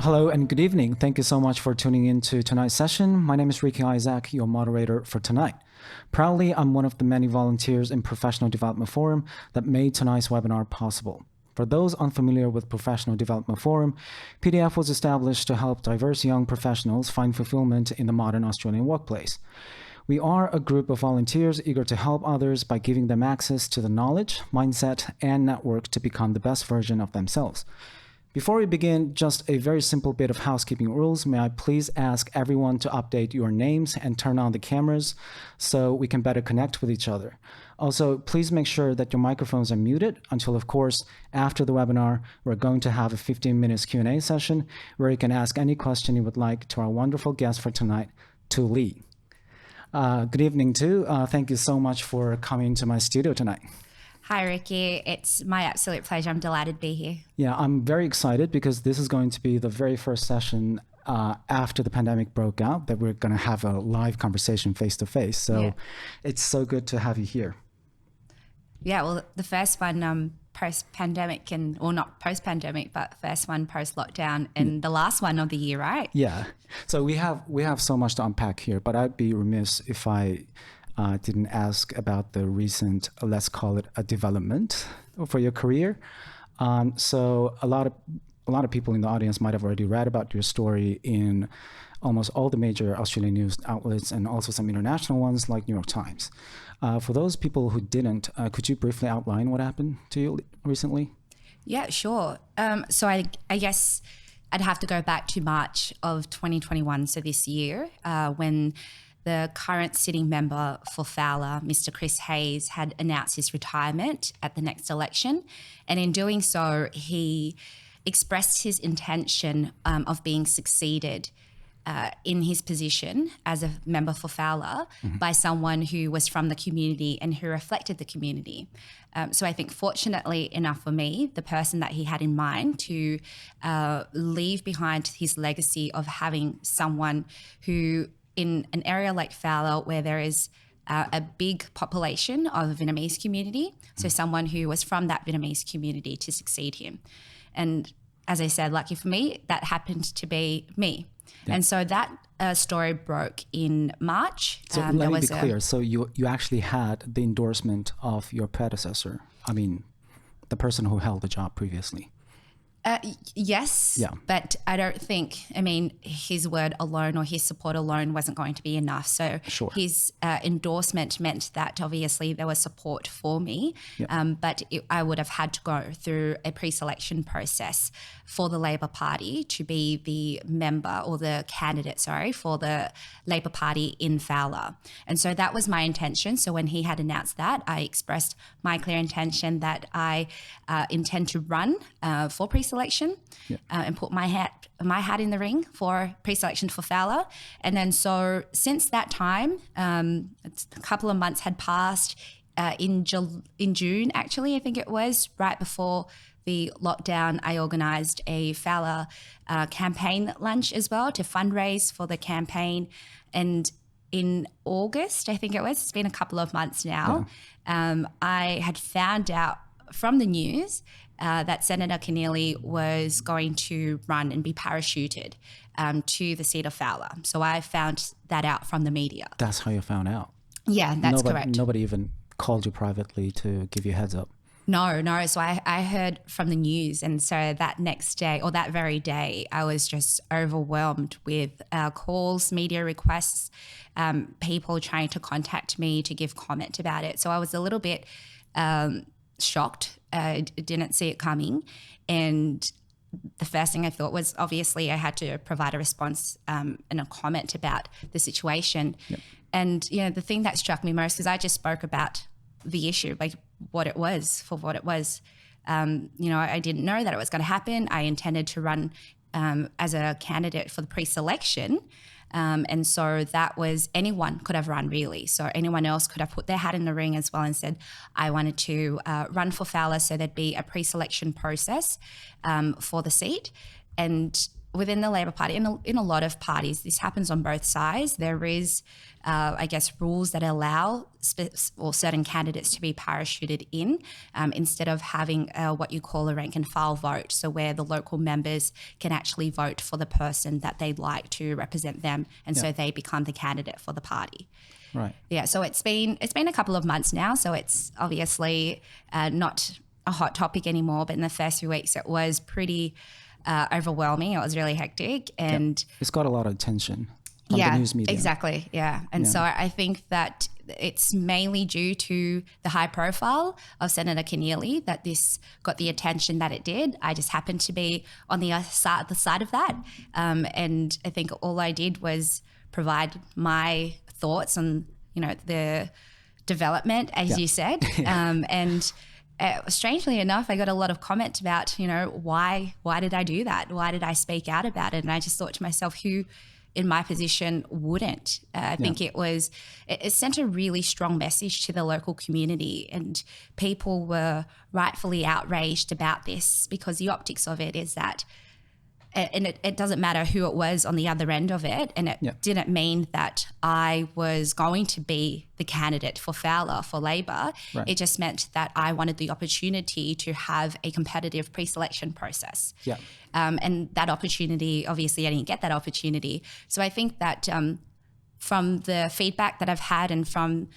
Hello and good evening. Thank you so much for tuning in to tonight's session. My name is Ricky Isaac, your moderator for tonight. Proudly, I'm one of the many volunteers in Professional Development Forum that made tonight's webinar possible. For those unfamiliar with Professional Development Forum, PDF was established to help diverse young professionals find fulfillment in the modern Australian workplace. We are a group of volunteers eager to help others by giving them access to the knowledge, mindset, and network to become the best version of themselves. Before we begin, just a very simple bit of housekeeping rules. May I please ask everyone to update your names and turn on the cameras so we can better connect with each other. Also, please make sure that your microphones are muted until, of course, after the webinar, we're going to have a 15-minute Q&A session where you can ask any question you would like to our wonderful guest for tonight, Tu Lee. Good evening, Tu. Thank you so much for coming to my studio tonight. Hi, Ricky. It's my absolute pleasure. I'm delighted to be here. Yeah, I'm very excited because this is going to be the very first session after the pandemic broke out that we're going to have a live conversation face-to-face. So It's so good to have you here. Yeah, well, the first one post-pandemic or not post-pandemic, but first one post-lockdown and the last one of the year, right? Yeah. So we have so much to unpack here, but I'd be remiss if I didn't ask about the recent, let's call it a development for your career. So a lot of people in the audience might have already read about your story in almost all the major Australian news outlets and also some international ones like New York Times. For those people who didn't, could you briefly outline what happened to you recently? Yeah, sure. So I guess I'd have to go back to March of 2021, so this year, when the current sitting member for Fowler, Mr. Chris Hayes, had announced his retirement at the next election. And in doing so, he expressed his intention of being succeeded in his position as a member for Fowler by someone who was from the community and who reflected the community. So I think fortunately enough for me, the person that he had in mind to leave behind his legacy of having someone who, in an area like Fowler where there is a big population of Vietnamese community, so someone who was from that Vietnamese community to succeed him. And as I said, lucky for me, that happened to be me. Yeah. And so that story broke in March. So let me be clear. So you actually had the endorsement of your predecessor. I mean, the person who held the job previously. Yes, but I don't think, his word alone or his support alone wasn't going to be enough. So his endorsement meant that obviously there was support for me, but I would have had to go through a pre-selection process for the Labor Party to be the member or the candidate, for the Labor Party in Fowler. And so that was my intention. So when he had announced that, I expressed my clear intention that I intend to run for pre-selection and put my hat in the ring for pre-selection for Fowler. And then so since that time, a couple of months had passed. In June, actually, I think it was, right before the lockdown, I organised a Fowler campaign lunch as well to fundraise for the campaign. And in August, I think it was, it's been a couple of months now, I had found out from the news that Senator Kennealy was going to run and be parachuted to the seat of Fowler. So I found that out from the media. That's how you found out? Yeah, that's correct. Nobody even called you privately to give you a heads up? No. So I heard from the news. And so that next day or that very day, I was just overwhelmed with calls, media requests, people trying to contact me to give comment about it. So I was a little bit shocked. I didn't see it coming. And the first thing I thought was, obviously, I had to provide a response and a comment about the situation. Yep. And, the thing that struck me most is I just spoke about the issue, like what it was, for what it was. I didn't know that it was going to happen. I intended to run as a candidate for the pre-selection. And so that was, anyone could have run really. So anyone else could have put their hat in the ring as well and said, I wanted to run for Fowler, so there'd be a pre-selection process for the seat. And within the Labor Party, in a lot of parties, this happens on both sides. There is, I guess, rules that allow certain candidates to be parachuted in instead of having what you call a rank and file vote, so where the local members can actually vote for the person that they'd like to represent them, and so they become the candidate for the party. Right. Yeah. So it's been a couple of months now, so it's obviously not a hot topic anymore. But in the first few weeks, it was pretty overwhelming. It was really hectic, and it's got a lot of attention from the news media. Exactly. Yeah. And so I think that it's mainly due to the high profile of Senator Kennealy that this got the attention that it did. I just happened to be on the side of that. And I think all I did was provide my thoughts on, the development, as you said. And strangely enough, I got a lot of comments about, why did I do that? Why did I speak out about it? And I just thought to myself, who in my position wouldn't? I think it sent a really strong message to the local community, and people were rightfully outraged about this because the optics of it is that, and it doesn't matter who it was on the other end of it, and it didn't mean that I was going to be the candidate for Fowler for Labor. Right. It just meant that I wanted the opportunity to have a competitive pre-selection process. Yeah. And that opportunity, obviously I didn't get that opportunity. So I think that from the feedback that I've had and from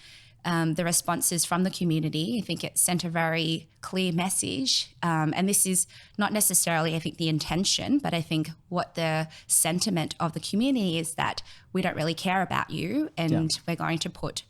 the responses from the community, I think it sent a very clear message. And this is not necessarily, I think, the intention, but I think what the sentiment of the community is that we don't really care about you, and we're going to put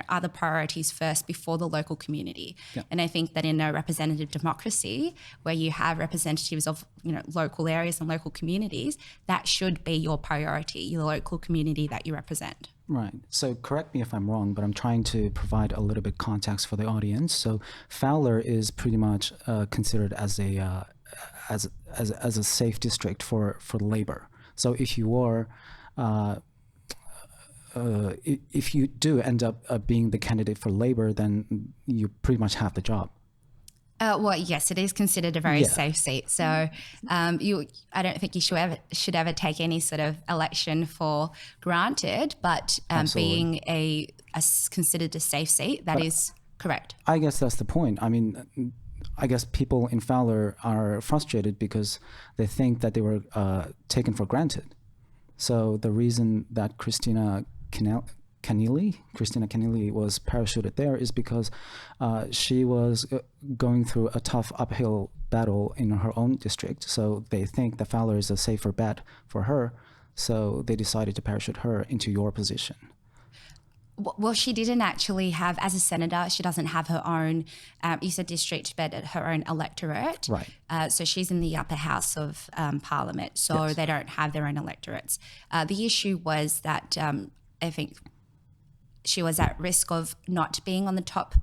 other priorities first before the local community. Yeah. And I think that in a representative democracy where you have representatives of local areas and local communities, that should be your priority, your local community that you represent. Right. So correct me if I'm wrong, but I'm trying to provide a little bit context for the audience. So Fowler is pretty much considered as a safe district for Labor. So if you are if you do end up being the candidate for Labor, then you pretty much have the job. Well, yes, it is considered a very safe seat. So I don't think you should ever take any sort of election for granted, but being considered a safe seat, that is correct. I guess that's the point. I mean, I guess people in Fowler are frustrated because they think that they were taken for granted. So the reason that Christina Kennealy was parachuted there is because she was going through a tough uphill battle in her own district. So they think that Fowler is a safer bet for her. So they decided to parachute her into your position. Well, she didn't actually have, as a senator, she doesn't have her own, you said district, but her own electorate. Right. So she's in the upper house of Parliament. So they don't have their own electorates. The issue was that I think she was at risk of not being on the top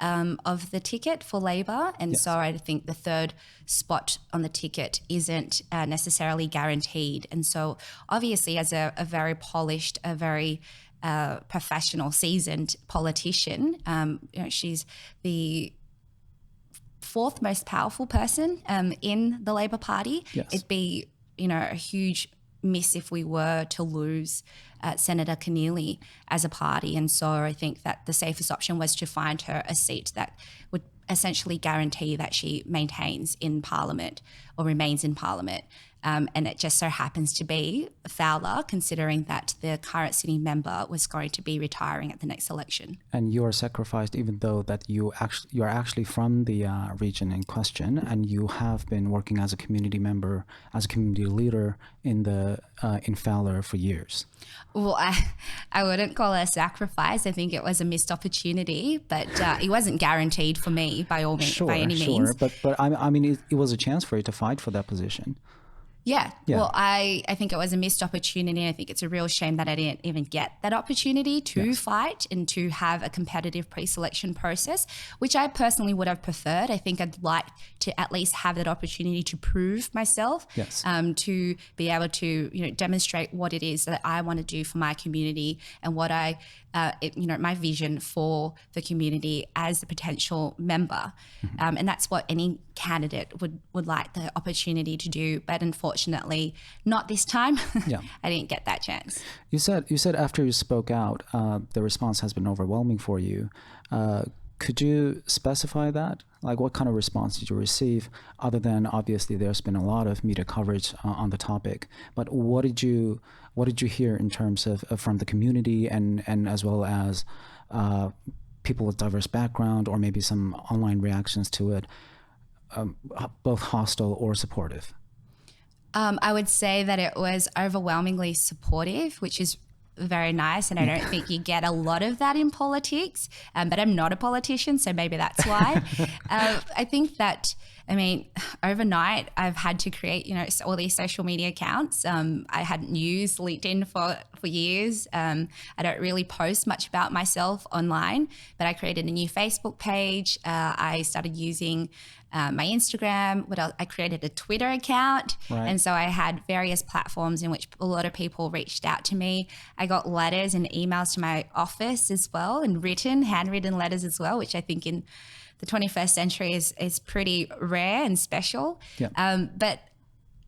of the ticket for Labor. And so I think the third spot on the ticket isn't necessarily guaranteed. And so obviously as a very polished, a very professional, seasoned politician, she's the fourth most powerful person in the Labor Party. Yes. It'd be, a huge miss if we were to lose Senator Kennealy as a party. And so I think that the safest option was to find her a seat that would essentially guarantee that she maintains in Parliament or remains in Parliament. And it just so happens to be Fowler, considering that the current sitting member was going to be retiring at the next election. And you are sacrificed, even though that you are actually from the region in question, and you have been working as a community member, as a community leader in Fowler for years. Well, I wouldn't call it a sacrifice. I think it was a missed opportunity, but it wasn't guaranteed for me by any means. But I mean, it was a chance for you to fight for that position. Yeah. Well, I think it was a missed opportunity. I think it's a real shame that I didn't even get that opportunity to fight and to have a competitive pre-selection process, which I personally would have preferred. I think I'd like to at least have that opportunity to prove myself, to be able to, demonstrate what it is that I want to do for my community and what my vision for the community as a potential member. Mm-hmm. And that's what any candidate would like the opportunity to do, but unfortunately not this time. Yeah. I didn't get that chance. You said after you spoke out, the response has been overwhelming for you. Could you specify that? Like, what kind of response did you receive, other than obviously there's been a lot of media coverage on the topic, but what did you hear in terms of from the community and as well as people with diverse background, or maybe some online reactions to it, both hostile or supportive? I would say that it was overwhelmingly supportive, which is very nice, and I don't think you get a lot of that in politics, but I'm not a politician, so maybe that's why. I think that, overnight I've had to create, all these social media accounts. I hadn't used LinkedIn for years. I don't really post much about myself online, but I created a new Facebook page. I started using my Instagram. What else? I created a Twitter account. Right. And so I had various platforms in which a lot of people reached out to me. I got letters and emails to my office as well, and handwritten letters as well, which I think in the 21st century is pretty rare and special. Yeah. But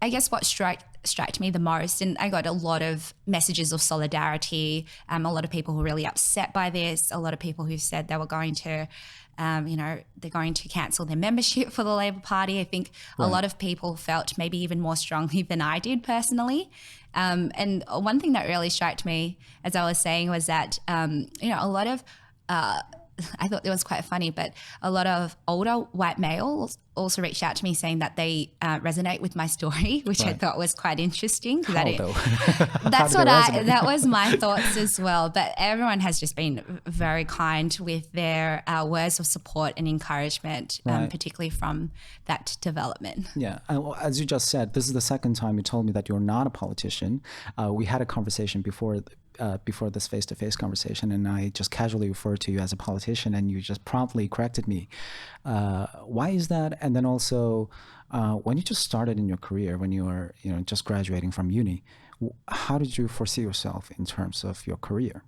I guess what struck me the most, and I got a lot of messages of solidarity, a lot of people who were really upset by this, a lot of people who said they were going to they're going to cancel their membership for the Labor Party. I think a lot of people felt maybe even more strongly than I did personally. And one thing that really struck me, as I was saying, was that, a lot of, I thought it was quite funny, but a lot of older white males also reached out to me saying that they resonate with my story, which I thought was quite interesting. How though? That was my thoughts as well. But everyone has just been very kind with their words of support and encouragement, particularly from that development. Yeah. As you just said, this is the second time you told me that you're not a politician. We had a conversation before this face-to-face conversation, and I just casually referred to you as a politician, and you just promptly corrected me. Why is that? And then also, when you just started in your career, when you were just graduating from uni, how did you foresee yourself in terms of your career?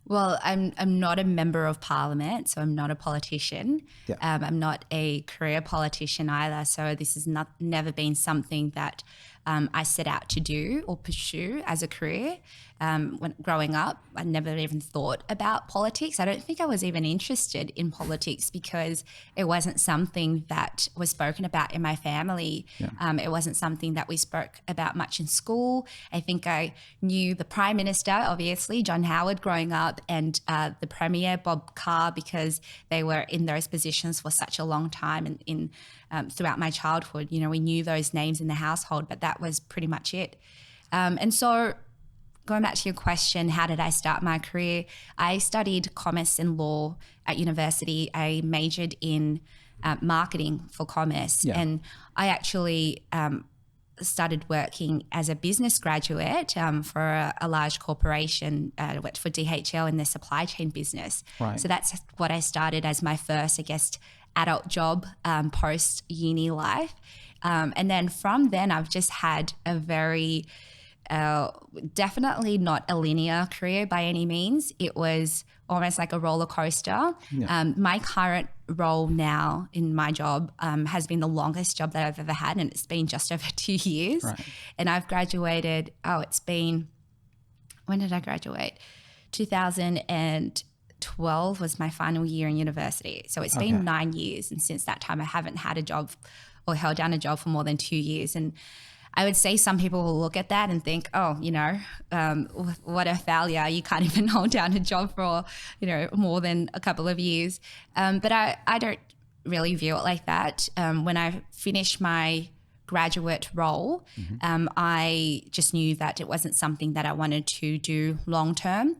Well, I'm not a member of parliament, so I'm not a politician. Yeah. I'm not a career politician either, so this has never been something that I set out to do or pursue as a career. When growing up, I never even thought about politics. I don't think I was even interested in politics because it wasn't something that was spoken about in my family. Yeah. It wasn't something that we spoke about much in school. I think I knew the Prime Minister, obviously, John Howard, growing up, and the Premier, Bob Carr, because they were in those positions for such a long time, and throughout my childhood, we knew those names in the household, but that was pretty much it. And so going back to your question, how did I start my career? I studied commerce and law at university. I majored in marketing for commerce. Yeah. And I actually started working as a business graduate for a large corporation. I worked for DHL in their supply chain business. Right. So that's what I started as my first, adult job post-uni life. And then from then, I've just had a very, definitely not a linear career by any means. It was almost like a roller coaster. Yeah. My current role now in my job has been the longest job that I've ever had, and it's been just over 2 years. Right. And I've graduated, when did I graduate? 2012 was my final year in university. So it's been 9 years. And since that time, I haven't had a job or held down a job for more than 2 years. And I would say some people will look at that and think, what a failure. You can't even hold down a job for, more than a couple of years. But I don't really view it like that. When I finished my graduate role, I just knew that it wasn't something that I wanted to do long term.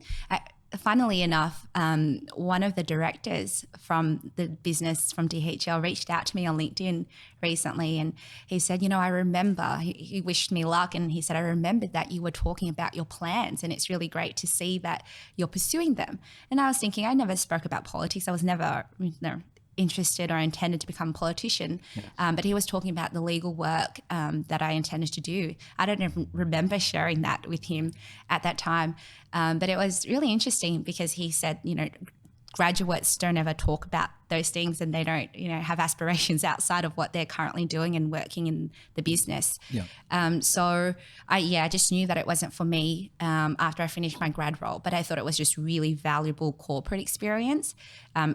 Funnily enough, one of the directors from the business from DHL reached out to me on LinkedIn recently, and he said, I remember, he wished me luck, and he said, I remembered that you were talking about your plans, and it's really great to see that you're pursuing them. And I was thinking, I never spoke about politics. I was never, interested or intended to become a politician. Yes. But he was talking about the legal work that I intended to do. I don't even remember sharing that with him at that time. But it was really interesting because he said, graduates don't ever talk about those things and they don't, have aspirations outside of what they're currently doing and working in the business. So I just knew that it wasn't for me after I finished my grad role, but I thought it was just really valuable corporate experience.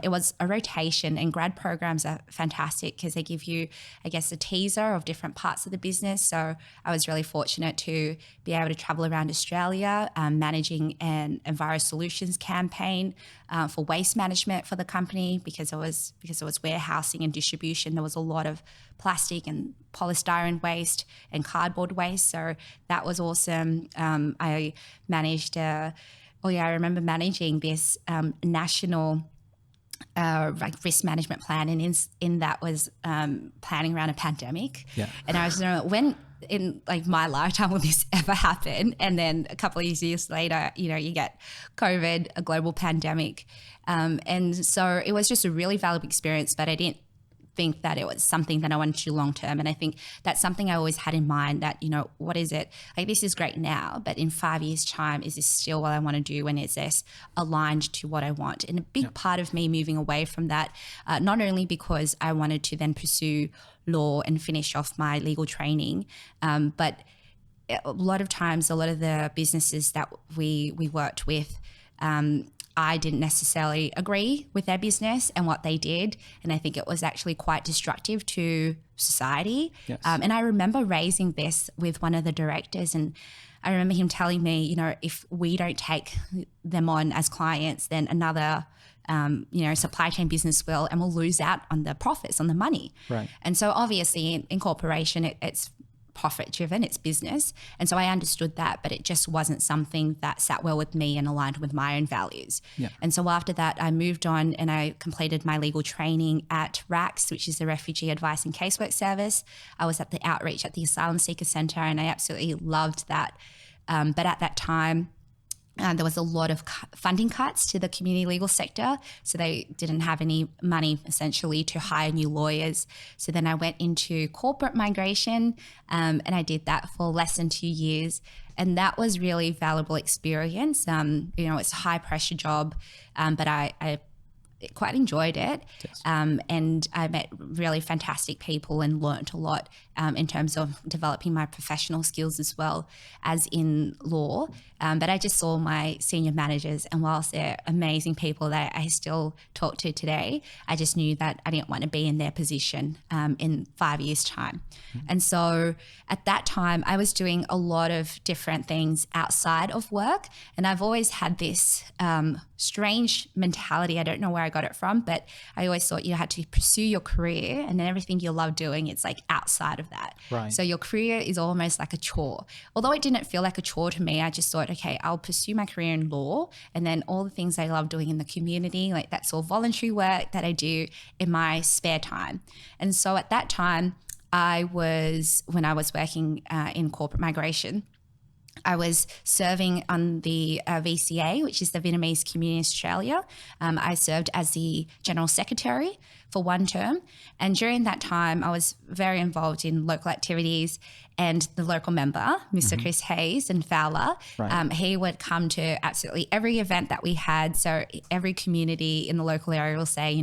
It was a rotation, and grad programs are fantastic because they give you, I guess, a teaser of different parts of the business. So I was really fortunate to be able to travel around Australia, managing an enviro solutions campaign for waste management for the company because it was warehousing and distribution. There was a lot of plastic and polystyrene waste and cardboard waste. So that was awesome. I managed, I remember managing this national risk management plan, and in that was planning around a pandemic. And I was when in my lifetime will this ever happen? And then a couple of years later, you get COVID, a global pandemic, and so it was just a really valuable experience. But I didn't think that it was something that I wanted to do long term. And I think that's something I always had in mind that, what is it? This is great now, but in 5 years' time, is this still what I want to do? And is this aligned to what I want? And a big part of me moving away from that, not only because I wanted to then pursue law and finish off my legal training, but a lot of times, a lot of the businesses that we worked with, I didn't necessarily agree with their business and what they did. And I think it was actually quite destructive to society. And I remember raising this with one of the directors, and I remember him telling me, if we don't take them on as clients, then another supply chain business will, and we'll lose out on the profits, on the money. And so obviously in corporation, it's profit driven, it's business. And so I understood that, but it just wasn't something that sat well with me and aligned with my own values. And so after that, I moved on and I completed my legal training at RACS, which is the Refugee Advice and Casework Service. I was at the outreach at the Asylum Seeker Centre, and I absolutely loved that. But at that time, there was a lot of funding cuts to the community legal sector. So they didn't have any money essentially to hire new lawyers. So then I went into corporate migration, and I did that for less than 2 years. And that was really valuable experience. It's a high pressure job, but I quite enjoyed it. And I met really fantastic people and learnt a lot in terms of developing my professional skills as well as in law. But I just saw my senior managers, and whilst they're amazing people that I still talk to today, I just knew that I didn't want to be in their position in 5 years' time. And so at that time, I was doing a lot of different things outside of work. And I've always had this strange mentality. I don't know where I got it from, but I always thought you had to pursue your career, and then everything you love doing, it's outside of that. So your career is almost like a chore. Although it didn't feel like a chore to me, I just thought, okay, I'll pursue my career in law, and then all the things I love doing in the community, that's all voluntary work that I do in my spare time. And so at that time, when I was working in corporate migration, I was serving on the VCA, which is the Vietnamese Community in Australia. I served as the General Secretary for one term. And during that time, I was very involved in local activities, and the local member, Mr. Chris Hayes and Fowler, he would come to absolutely every event that we had. So every community in the local area will say,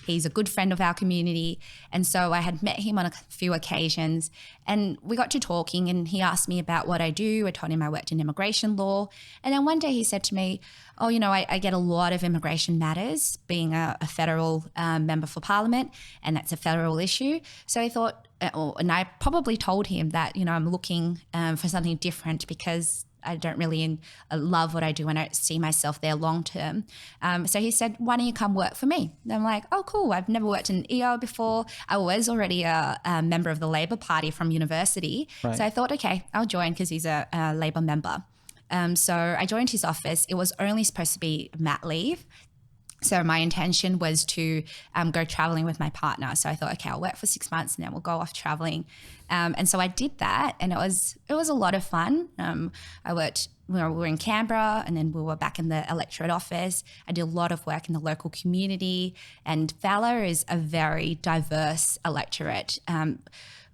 he's a good friend of our community. And so I had met him on a few occasions, and we got to talking, and he asked me about what I do. I told him I worked in immigration law. And then one day he said to me, I get a lot of immigration matters being a federal member for Parliament, and that's a federal issue. So I thought, and I probably told him that, I'm looking for something different because I don't really love what I do and I don't see myself there long term. So he said, why don't you come work for me? And I'm like, oh, cool. I've never worked in EO before. I was already a member of the Labor Party from university. So I thought, okay, I'll join because he's a Labor member. So I joined his office. It was only supposed to be mat leave. So my intention was to go traveling with my partner. So I thought, okay, I'll work for 6 months and then we'll go off traveling. And so I did that, and it was a lot of fun. We were in Canberra, and then we were back in the electorate office. I did a lot of work in the local community, and Fowler is a very diverse electorate.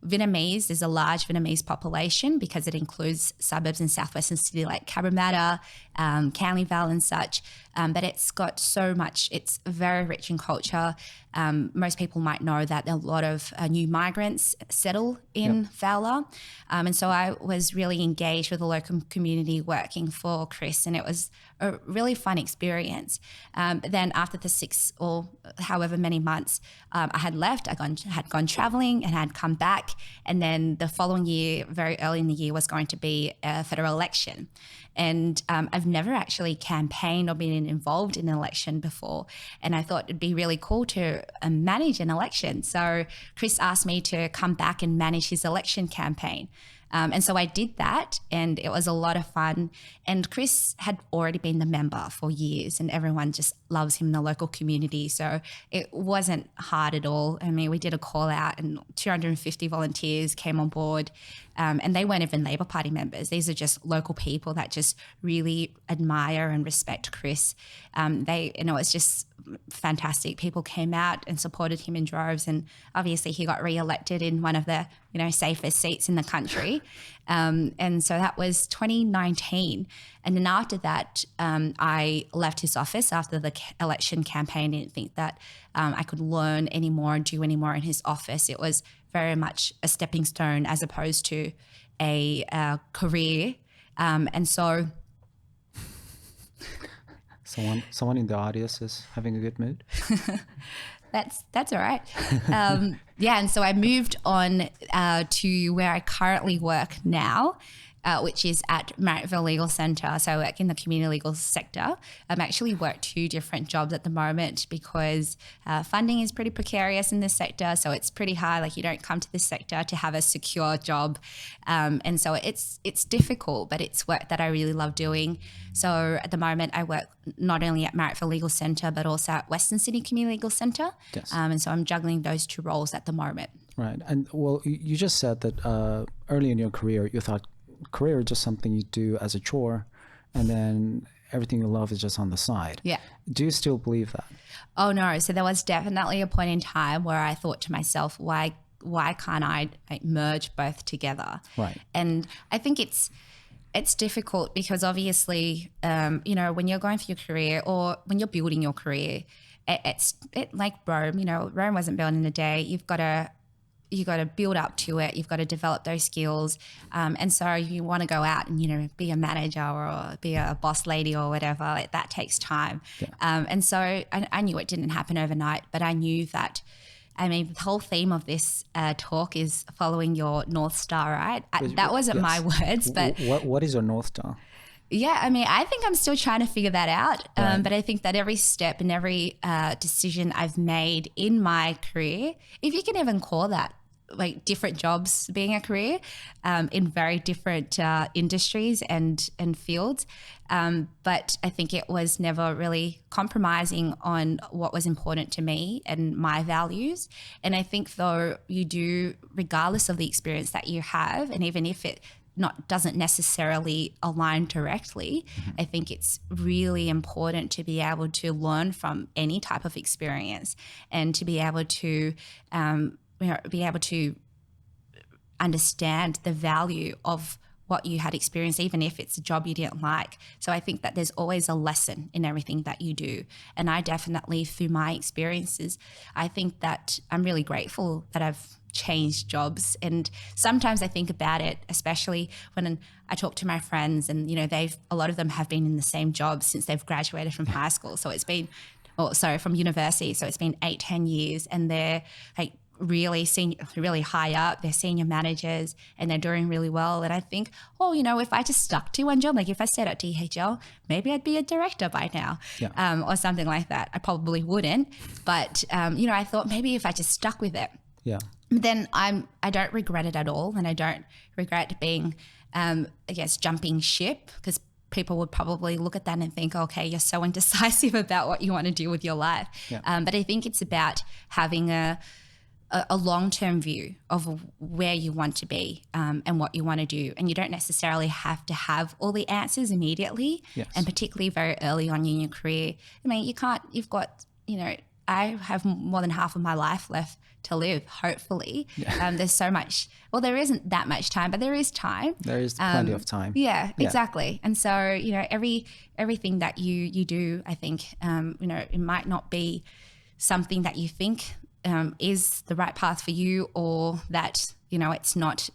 Vietnamese, there's a large Vietnamese population because it includes suburbs in southwestern Sydney like Cabramatta, Canley Vale and such. But it's got so much, it's very rich in culture. Most people might know that a lot of new migrants settle in Fowler. And so I was really engaged with the local community working for Chris, and it was a really fun experience. But then after the 6 or however many months I had left, I had gone traveling and had come back. And then the following year, very early in the year, was going to be a federal election. And I've never actually campaigned or been involved in an election before. And I thought it'd be really cool to manage an election. So Chris asked me to come back and manage his election campaign. And so I did that, and it was a lot of fun. And Chris had already been the member for years, and everyone just loves him in the local community. So it wasn't hard at all. I mean, we did a call out and 250 volunteers came on board, and they weren't even Labor Party members. These are just local people that just really admire and respect Chris. It was just fantastic. People came out and supported him in droves, and obviously he got re-elected in one of the safest seats in the country. And so that was 2019. And then after that, I left his office after the election campaign. I didn't think that I could learn any more and do any more in his office. It was very much a stepping stone as opposed to a career. And so... Someone in the audience is having a good mood. That's all right. And so I moved on to where I currently work now, which is at Marrickville Legal Centre. So I work in the community legal sector. I'm actually work 2 different jobs at the moment because funding is pretty precarious in this sector. So it's pretty hard. Like, you don't come to this sector to have a secure job. And so it's difficult, but it's work that I really love doing. So at the moment I work not only at Marrickville Legal Centre, but also at Western Sydney Community Legal Centre. Yes. And so I'm juggling those 2 roles at the moment. Right. And well, you just said that early in your career, you thought career is just something you do as a chore, and then everything you love is just on the side. Yeah. Do you still believe that? Oh no. So there was definitely a point in time where I thought to myself, why can't I merge both together? Right. And I think it's difficult because obviously, when you're going through your career or when you're building your career, it's like Rome. Rome wasn't built in a day. You've got to build up to it. You've got to develop those skills. And so you want to go out and, be a manager or be a boss lady or whatever, that takes time. Yeah. And so I knew it didn't happen overnight, but I knew that, the whole theme of this talk is following your North Star, right? That wasn't my words, but... What is your North Star? Yeah, I think I'm still trying to figure that out. Right. But I think that every step and every decision I've made in my career, if you can even call that, like different jobs being a career in very different industries and fields. But I think it was never really compromising on what was important to me and my values. And I think though you do, regardless of the experience that you have, and even if it doesn't necessarily align directly, I think it's really important to be able to learn from any type of experience and to be able to understand the value of what you had experienced, even if it's a job you didn't like. So I think that there's always a lesson in everything that you do. And I definitely, through my experiences, I think that I'm really grateful that I've changed jobs. And sometimes I think about it, especially when I talk to my friends and, a lot of them have been in the same job since they've graduated from high school. So it's been, from university. So it's been 8-10 years, and they're like really high up, they're senior managers and they're doing really well. And I think, if I just stuck to one job, like if I stayed at DHL, maybe I'd be a director by now. Yeah. Or something like that. I probably wouldn't, but I thought maybe if I just stuck with it, yeah, then I don't regret it at all. And I don't regret being, jumping ship, because people would probably look at that and think, okay, you're so indecisive about what you want to do with your life. Yeah. But I think it's about having a long-term view of where you want to be and what you want to do. And you don't necessarily have to have all the answers immediately. Yes. And particularly very early on in your career. You've got, I have more than half of my life left to live, hopefully. Yeah. There's so much, well, there isn't that much time, but there is time. There is plenty of time. Yeah, exactly. And so, you know, everything that you do, I think, you know, it might not be something that you think is the right path for you, or that, you know, it's not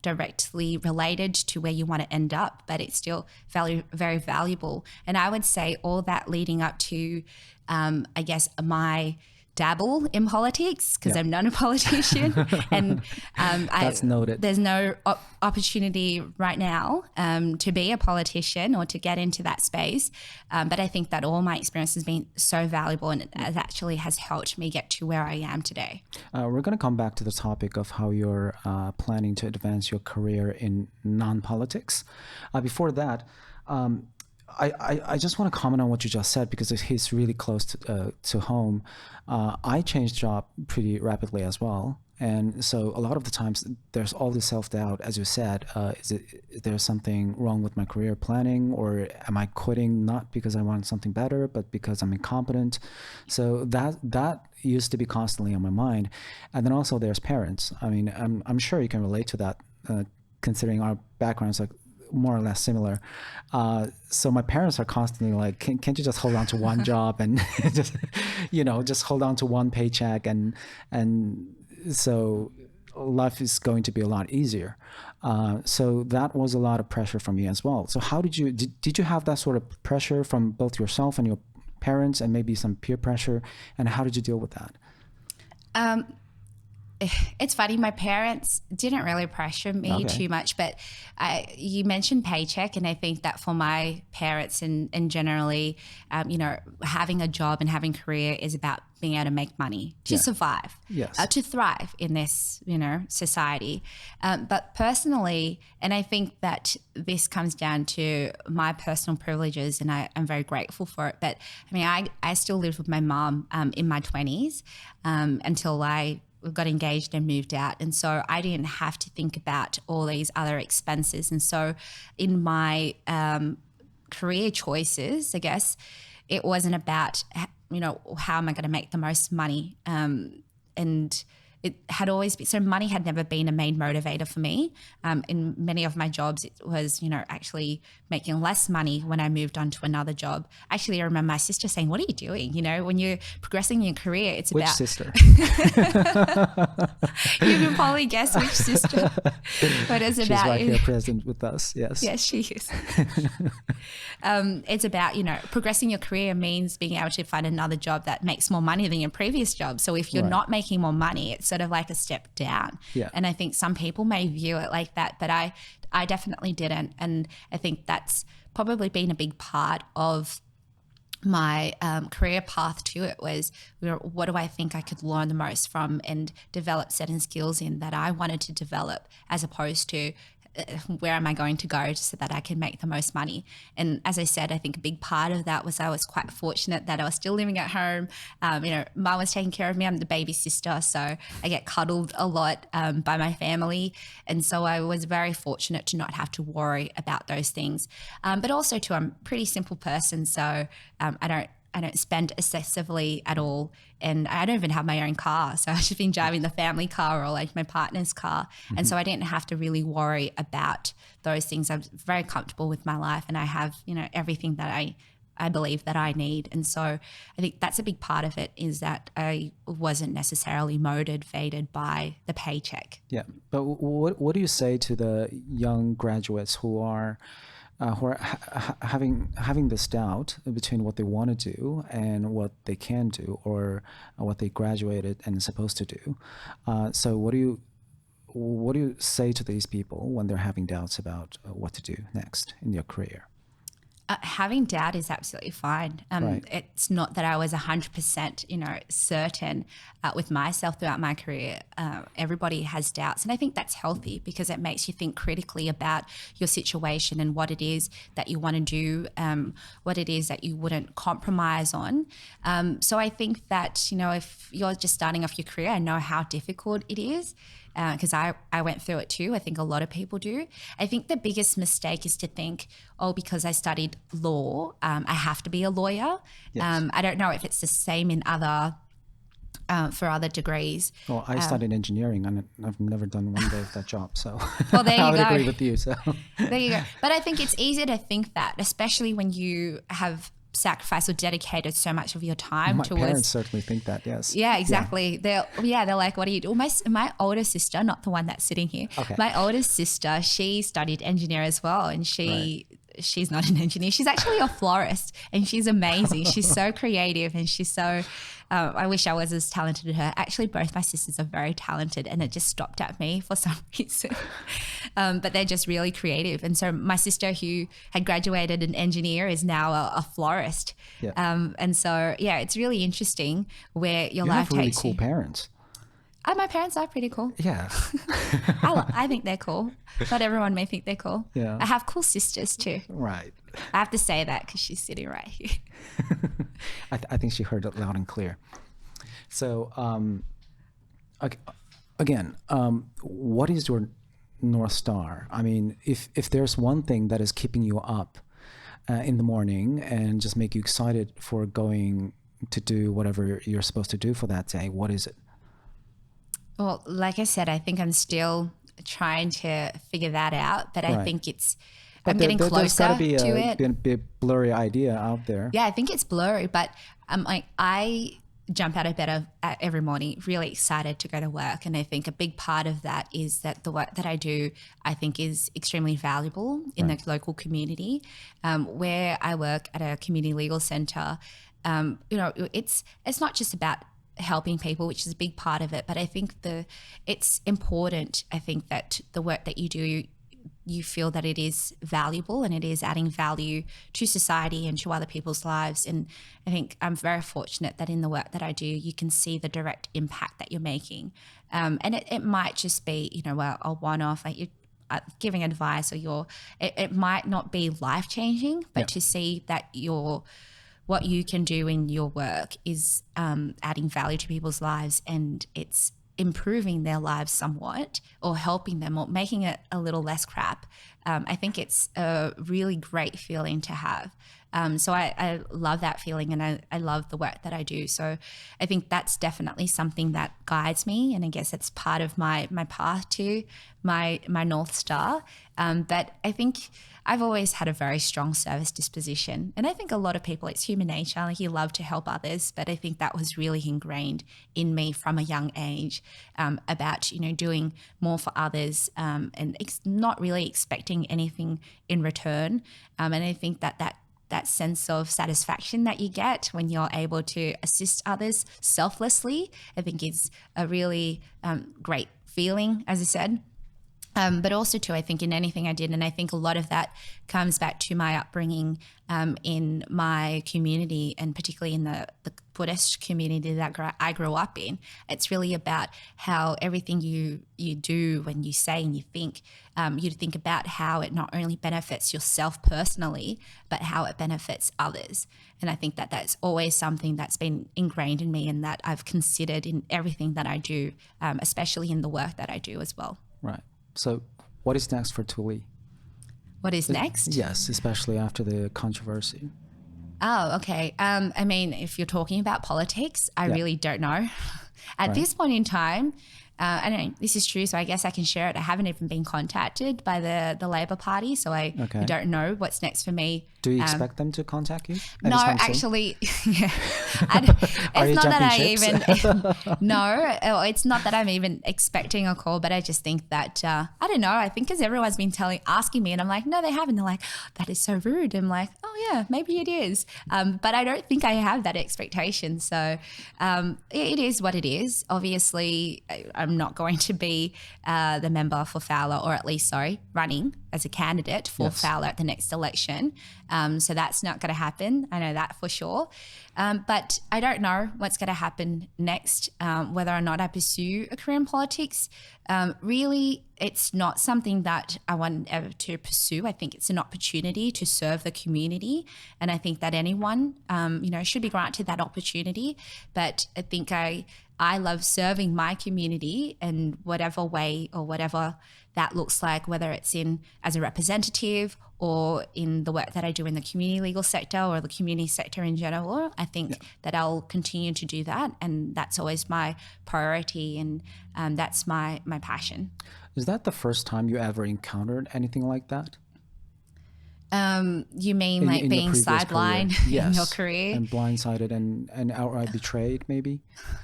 directly related to where you want to end up, but it's still very valuable. And I would say all that leading up to, I guess, my dabble in politics, because I'm not a politician, and that's noted. There's no opportunity right now to be a politician or to get into that space, but I think that all my experience has been so valuable, and it actually has helped me get to where I am today. We're going to come back to the topic of how you're planning to advance your career in non-politics. Before that, I just want to comment on what you just said, because it hits really close to home. I changed job pretty rapidly as well. And so a lot of the times there's all this self-doubt, as you said. Is there something wrong with my career planning, or am I quitting not because I want something better, but because I'm incompetent? So that used to be constantly on my mind. And then also there's parents. I mean, I'm sure you can relate to that, considering our backgrounds are more or less similar. So my parents are constantly like, can't you just hold on to one job and just hold on to one paycheck, and so life is going to be a lot easier. So that was a lot of pressure from me as well. So how did you have that sort of pressure from both yourself and your parents, and maybe some peer pressure, and how did you deal with that? It's funny, my parents didn't really pressure me too much, but you mentioned Paycheck, and I think that for my parents and generally, you know, having a job and having a career is about being able to make money to survive, to thrive in this, you know, society. But personally, and I think that this comes down to my personal privileges, and I'm very grateful for it. But I mean, I still lived with my mom in my 20s until I got engaged and moved out. And so I didn't have to think about all these other expenses. And so in my career choices, I guess, it wasn't about, you know, how am I going to make the most money? And it had always been, so money had never been a main motivator for me. In many of my jobs, it was, you know, actually making less money when I moved on to another job. Actually, I remember my sister saying, "What are you doing? You know, when you're progressing in your career, it's which about..." Which sister? You can probably guess which sister. But it's She's about... right here present with us, yes. Yes, she is. It's about, you know, progressing your career means being able to find another job that makes more money than your previous job. So if you're not making more money, it's sort of like a step down. Yeah. And I think some people may view it like that, but I definitely didn't. And I think that's probably been a big part of my career path to it, was, you know, what do I think I could learn the most from and develop certain skills in that I wanted to develop, as opposed to where am I going to go so that I can make the most money. And as I said, I think a big part of that was I was quite fortunate that I was still living at home. You know, Mum was taking care of me. I'm the baby sister, so I get cuddled a lot by my family. And so I was very fortunate to not have to worry about those things. But also too, I'm a pretty simple person, so I don't spend excessively at all, and I don't even have my own car. So I've just been driving the family car or like my partner's car. Mm-hmm. And so I didn't have to really worry about those things. I'm very comfortable with my life, and I have, you know, everything that I believe that I need. And so I think that's a big part of it, is that I wasn't necessarily motivated by the paycheck. Yeah. But what do you say to the young graduates who are having this doubt between what they want to do and what they can do, or what they graduated and are supposed to do? So what do you say to these people when they're having doubts about what to do next in their career? Having doubt is absolutely fine. Right. It's not that I was 100%, you know, certain with myself throughout my career. Everybody has doubts, and I think that's healthy, because it makes you think critically about your situation and what it is that you want to do, what it is that you wouldn't compromise on. So I think that, you know, if you're just starting off your career, I know how difficult it is, because I went through it too. I think a lot of people do. I think the biggest mistake is to think, oh, because I studied law, I have to be a lawyer. Yes. I don't know if it's the same in other for other degrees. Well, I studied engineering and I've never done one day of that job. So well, there you I would go. agree with you. So there you go. But I think it's easy to think that, especially when you have sacrificed or dedicated so much of your time towards. My parents certainly think that, yes. Yeah, exactly. Yeah. They're like, what do you do? My older sister, not the one that's sitting here, my oldest sister, she studied engineer as well, and she's not an engineer. She's actually a florist, and she's amazing. She's so creative, and she's so, I wish I was as talented as her. Actually, both my sisters are very talented, and it just stopped at me for some reason. But they're just really creative. And so my sister, who had graduated an engineer, is now a florist. Yeah. And so, it's really interesting where your life takes you. You have really cool parents. My parents are pretty cool. Yeah. I think they're cool. Not everyone may think they're cool. Yeah. I have cool sisters too. Right. I have to say that because she's sitting right here. I think she heard it loud and clear. So, again, what is your North Star? I mean, if there's one thing that is keeping you up in the morning and just make you excited for going to do whatever you're supposed to do for that day, what is it? Well, like I said, I think I'm still trying to figure that out, but I think I'm getting closer to it. There's be a blurry idea out there. Yeah, I think it's blurry, but I jump out of bed every morning really excited to go to work, and I think a big part of that is that the work that I do, I think, is extremely valuable in the local community. Where I work at a community legal centre, it's not just about helping people, which is a big part of it, but I think it's important, I think, that the work that you do, you feel that it is valuable and it is adding value to society and to other people's lives. And I think I'm very fortunate that in the work that I do, you can see the direct impact that you're making. And it might just be, a one-off, like you're giving advice, or it might not be life-changing, but to see that what you can do in your work is adding value to people's lives, and it's improving their lives somewhat, or helping them, or making it a little less crap. I think it's a really great feeling to have. So I love that feeling, and I love the work that I do. So I think that's definitely something that guides me, and I guess it's part of my path to my North Star. But I think I've always had a very strong service disposition, and I think a lot of people, it's human nature, like you love to help others, but I think that was really ingrained in me from a young age, about doing more for others, and not really expecting anything in return. And I think that sense of satisfaction that you get when you're able to assist others selflessly, I think is a really great feeling, as I said. But also too, I think in anything I did, and I think a lot of that comes back to my upbringing in my community, and particularly in the Buddhist community that I grew up in. It's really about how everything you do, when you say and you think about how it not only benefits yourself personally, but how it benefits others. And I think that that's always something that's been ingrained in me, and that I've considered in everything that I do, especially in the work that I do as well. Right. So what is next for Tuli? What is next? Yes, especially after the controversy. Oh, okay. I mean, if you're talking about politics, I really don't know. At this point in time, I don't know, this is true, so I guess I can share it. I haven't even been contacted by the Labor Party, so I don't know what's next for me. Do you expect them to contact you? No, actually, it's not that I even, no, it's not that I'm even expecting a call, but I just think that, I don't know, I think because everyone's been asking me, and I'm like, no, they haven't. They're like, oh, that is so rude. I'm like, oh yeah, maybe it is. But I don't think I have that expectation. So it is what it is. Obviously, I'm not going to be the member for Fowler, or at least, running as a candidate for Fowler at the next election. So that's not going to happen. I know that for sure. But I don't know what's going to happen next, whether or not I pursue a career in politics. Really, it's not something that I want ever to pursue. I think it's an opportunity to serve the community. And I think that anyone, should be granted that opportunity. But I think I love serving my community in whatever way or whatever that looks like, whether it's in as a representative or in the work that I do in the community legal sector or the community sector in general. I think that I'll continue to do that, and that's always my priority, and that's my passion. Is that the first time you ever encountered anything like that? You mean like being sidelined in your career? And blindsided and outright betrayed, maybe?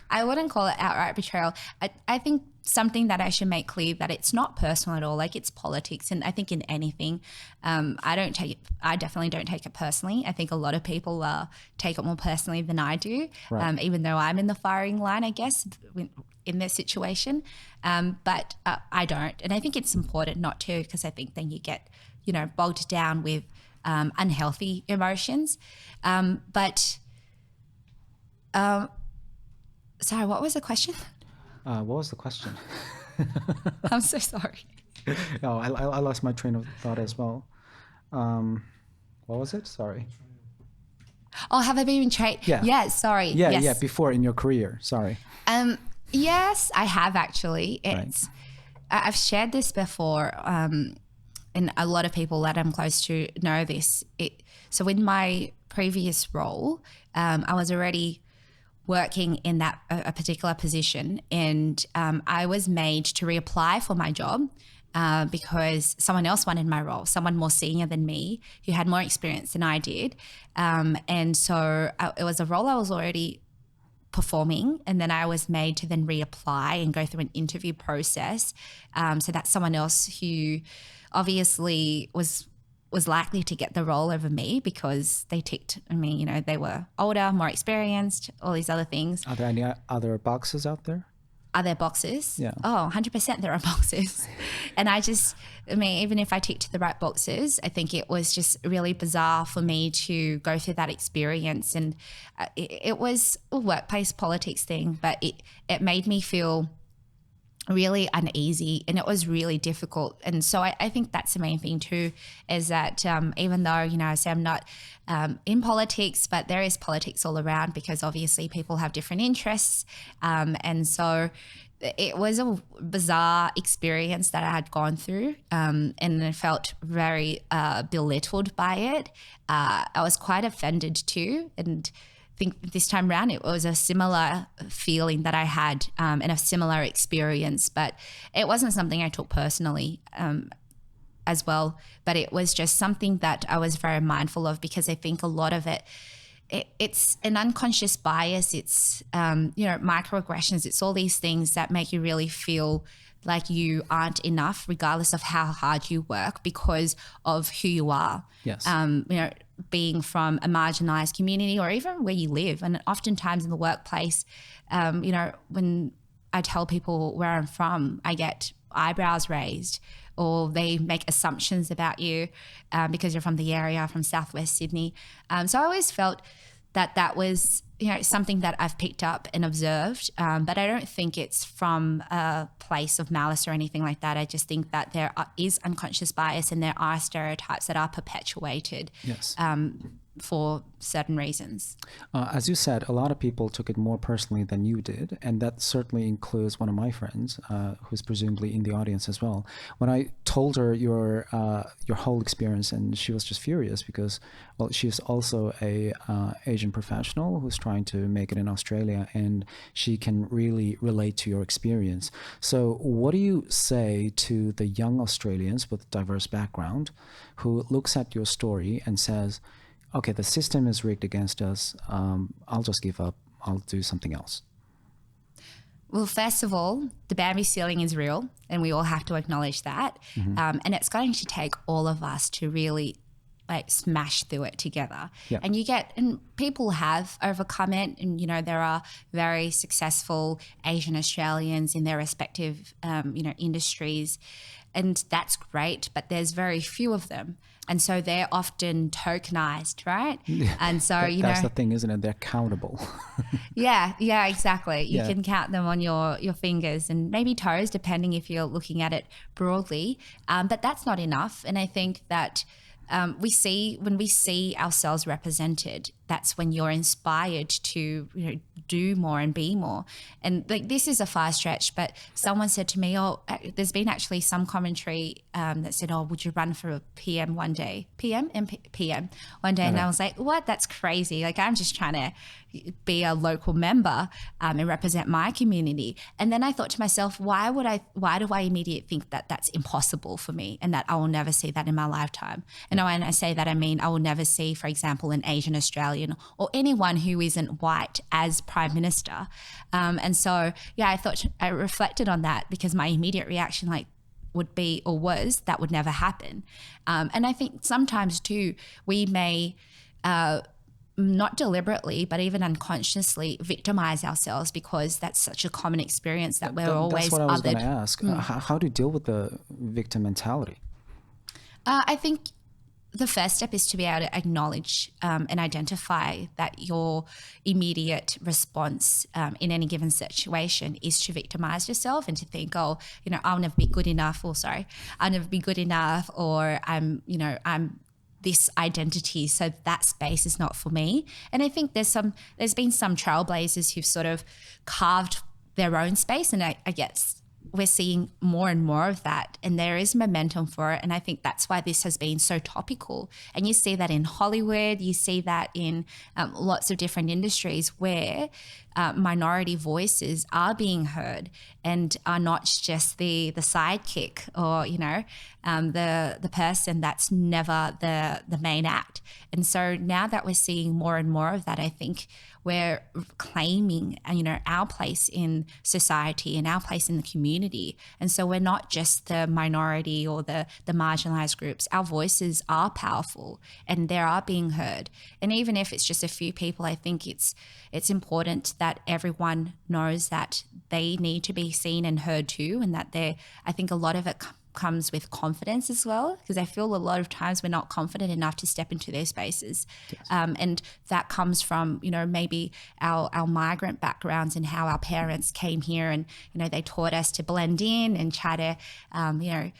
I wouldn't call it outright betrayal. I think something that I should make clear that it's not personal at all. Like, it's politics. And I think in anything, I definitely don't take it personally. I think a lot of people take it more personally than I do, even though I'm in the firing line, I guess, in this situation. But I don't. And I think it's important not to, because I think then you get, bogged down with unhealthy emotions. Sorry, what was the question? What was the question? I'm so sorry. Oh, I lost my train of thought as well. What was it? Sorry. Oh, have I been betrayed? Yeah, sorry. Yeah, before in your career. Sorry. Yes, I have actually. I've shared this before, and a lot of people that I'm close to know this. So in my previous role, I was already working in that a particular position, and I was made to reapply for my job because someone else wanted my role, someone more senior than me who had more experience than I did. And so it was a role I was already performing, and then I was made to then reapply and go through an interview process. So that's someone else who obviously was likely to get the role over me because they ticked, they were older, more experienced, all these other things. Are there any other boxes out there? Are there boxes? Yeah. Oh, 100% there are boxes. And even if I ticked the right boxes, I think it was just really bizarre for me to go through that experience. And it was a workplace politics thing, but it made me feel really uneasy, and it was really difficult. And so I think that's the main thing too, is that even though, I say I'm not in politics, but there is politics all around because obviously people have different interests. And so it was a bizarre experience that I had gone through, and I felt very belittled by it. I was quite offended too, and think this time around it was a similar feeling that I had and a similar experience, but it wasn't something I took personally as well, but it was just something that I was very mindful of, because I think a lot of it's an unconscious bias. It's microaggressions. It's all these things that make you really feel like you aren't enough, regardless of how hard you work, because of who you are. Yes. Being from a marginalized community or even where you live. And oftentimes in the workplace, when I tell people where I'm from, I get eyebrows raised, or they make assumptions about you because you're from the area, from Southwest Sydney. So I always felt that was, something that I've picked up and observed, but I don't think it's from a place of malice or anything like that. I just think that there is unconscious bias, and there are stereotypes that are perpetuated. Yes. For certain reasons. As you said, a lot of people took it more personally than you did, and that certainly includes one of my friends, who's presumably in the audience as well. When I told her your whole experience, and she was just furious because, well, she's also a Asian professional who's trying to make it in Australia, and she can really relate to your experience. So what do you say to the young Australians with diverse background who looks at your story and says, okay, the system is rigged against us. I'll just give up. I'll do something else. Well, first of all, the Bambi ceiling is real, and we all have to acknowledge that. Mm-hmm. And it's going to take all of us to really smash through it together. Yep. And people have overcome it. And, there are very successful Asian Australians in their respective, industries. And that's great, but there's very few of them. And so they're often tokenized, right? Yeah, and so, that's the thing, isn't it? They're countable. Yeah, exactly. You can count them on your fingers and maybe toes, depending if you're looking at it broadly. But that's not enough. And I think that when we see ourselves represented that's when you're inspired to, do more and be more. And like, this is a far stretch, but someone said to me, there's been actually some commentary that said, would you run for a PM one day? PM one day. And I was like, what? That's crazy. Like, I'm just trying to be a local member and represent my community. And then I thought to myself, why do I immediately think that that's impossible for me and that I will never see that in my lifetime? And when I say that, I mean, I will never see, for example, an Asian Australian or anyone who isn't white as Prime Minister. And so, I reflected on that, because my immediate reaction would be, or was, that would never happen. And I think sometimes too, we may, not deliberately, but even unconsciously victimize ourselves, because that's such a common experience that we're always othered. That's what I was going to ask. How do you deal with the victim mentality? I think the first step is to be able to acknowledge and identify that your immediate response in any given situation is to victimize yourself and to think, I'll never be good enough, I'll never be good enough, or I'm this identity, so that space is not for me. And I think there's been some trailblazers who've sort of carved their own space, and I guess we're seeing more and more of that, and there is momentum for it. And I think that's why this has been so topical. And you see that in Hollywood, you see that in lots of different industries where minority voices are being heard and are not just the sidekick or, the person that's never the main act. And so now that we're seeing more and more of that, I think we're claiming, our place in society and our place in the community. And so we're not just the minority or the marginalized groups. Our voices are powerful and they are being heard. And even if it's just a few people, I think it's important that everyone knows that they need to be seen and heard too, and that I think a lot of it comes with confidence as well, because I feel a lot of times we're not confident enough to step into their spaces. Yes. And that comes from, maybe our migrant backgrounds and how our parents came here and, they taught us to blend in and try to,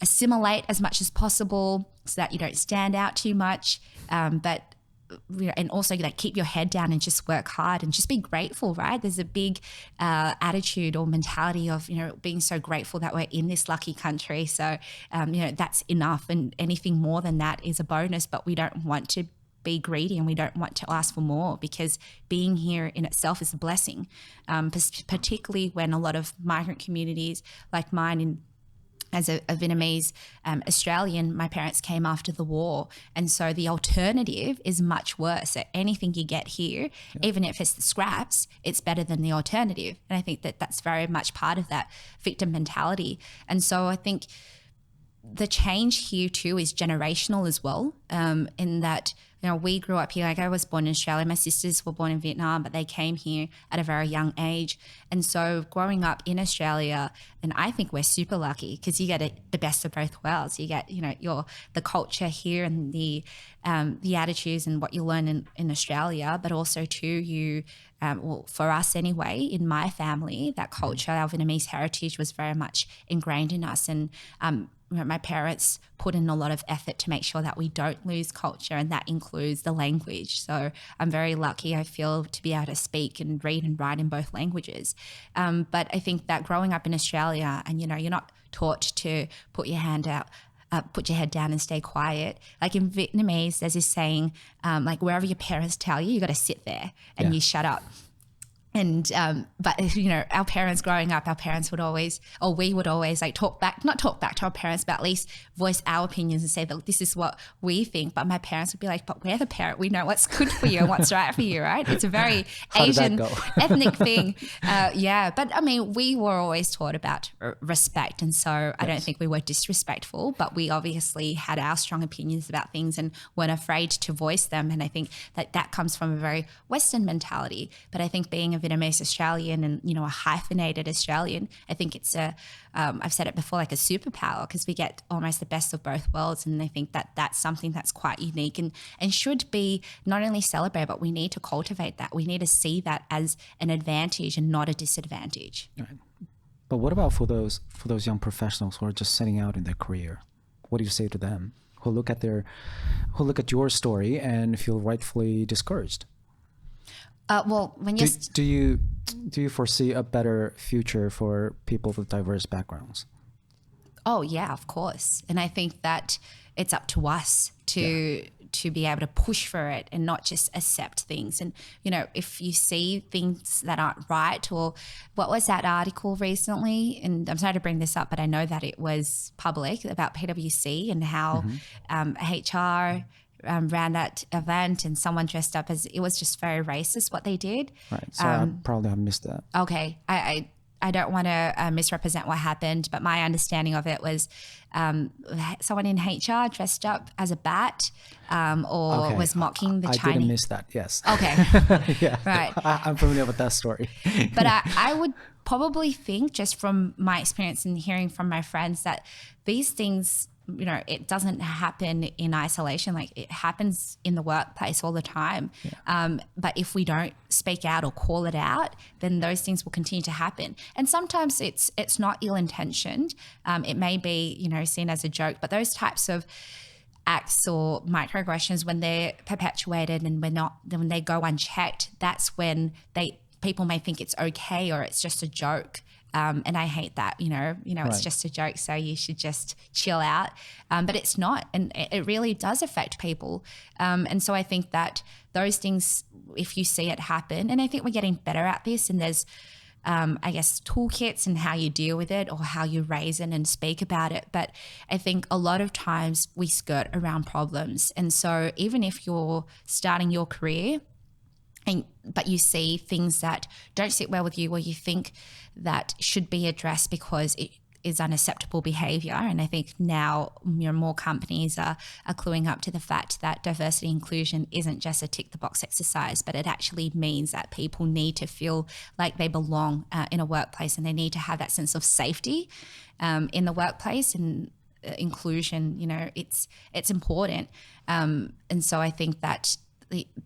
assimilate as much as possible so that you don't stand out too much. And also keep your head down and just work hard and just be grateful, right? There's a big attitude or mentality of, being so grateful that we're in this lucky country. So, that's enough, and anything more than that is a bonus, but we don't want to be greedy and we don't want to ask for more, because being here in itself is a blessing, particularly when a lot of migrant communities like mine as a Vietnamese Australian, my parents came after the war. And so the alternative is much worse. So anything you get here, even if it's the scraps, it's better than the alternative. And I think that that's very much part of that victim mentality. And so I think the change here too is generational as well, in that, we grew up here. Like, I was born in Australia. My sisters were born in Vietnam, but they came here at a very young age. And so growing up in Australia, and I think we're super lucky because you get the best of both worlds. You get, the culture here and the attitudes and what you learn in Australia, but also too, for us anyway, in my family, that culture, our Vietnamese heritage was very much ingrained in us. And my parents put in a lot of effort to make sure that we don't lose culture, and that includes the language. So I'm very lucky, I feel, to be able to speak and read and write in both languages. But I think that growing up in Australia, and you're not taught to put your hand out, put your head down and stay quiet. Like in Vietnamese, there's this saying, wherever your parents tell you, you got to sit there and you shut up. And, but our parents growing up, we would always not talk back to our parents, but at least voice our opinions and say that this is what we think. But my parents would be like, but we're the parent. We know what's good for you and what's right for you, right? It's a very Asian ethnic thing. But I mean, we were always taught about respect. And so I don't think we were disrespectful, but we obviously had our strong opinions about things and weren't afraid to voice them. And I think that comes from a very Western mentality. But I think being a Vietnamese Australian and, a hyphenated Australian, I think it's I've said it before, like a superpower, because we get almost the best of both worlds. And I think that that's something that's quite unique and should be not only celebrated, but we need to cultivate that. We need to see that as an advantage and not a disadvantage. Right. But what about for those young professionals who are just setting out in their career? What do you say to them who look at your story and feel rightfully discouraged. Well, when you do you foresee a better future for people with diverse backgrounds? Oh yeah, of course. And I think that it's up to us to be able to push for it and not just accept things. And, you know, if you see things that aren't right, or what was that article recently? And I'm sorry to bring this up, but I know that it was public, about PwC and how HR ran that event, and someone dressed up as, it was just very racist what they did. Right. So I probably have missed that. Okay. I don't want to misrepresent what happened, but my understanding of it was someone in HR dressed up as a bat was mocking the Chinese. I didn't miss that, yes. Okay. Yeah. Right. I'm familiar with that story. But I would probably think, just from my experience and hearing from my friends, that these things, you know, it doesn't happen in isolation. Like, it happens in the workplace all the time. Yeah. But if we don't speak out or call it out, then those things will continue to happen. And sometimes it's not ill-intentioned. It may be, you know, seen as a joke, but those types of acts or microaggressions, when they're perpetuated and when they go unchecked, that's when people may think it's okay or it's just a joke. And I hate that, you know, right. It's just a joke, so you should just chill out. But it's not, and it really does affect people. And so I think that those things, if you see it happen, and I think we're getting better at this, and there's, I guess, toolkits and how you deal with it or how you raise it and speak about it. But I think a lot of times we skirt around problems. And so even if you're starting your career, but you see things that don't sit well with you, or you think that should be addressed because it is unacceptable behavior. And I think now, you know, more companies are cluing up to the fact that diversity inclusion isn't just a tick the box exercise, but it actually means that people need to feel like they belong in a workplace, and they need to have that sense of safety in the workplace. And inclusion, you know, it's important. And so I think that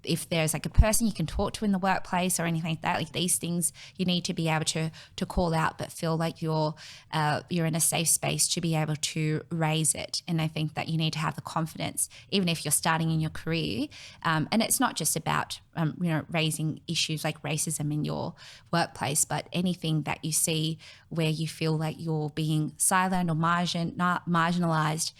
if there's like a person you can talk to in the workplace or anything like that, like these things you need to be able to call out, but feel like you're in a safe space to be able to raise it. And I think that you need to have the confidence, even if you're starting in your career. And it's not just about you know, raising issues like racism in your workplace, but anything that you see where you feel like you're being silent or marginalized.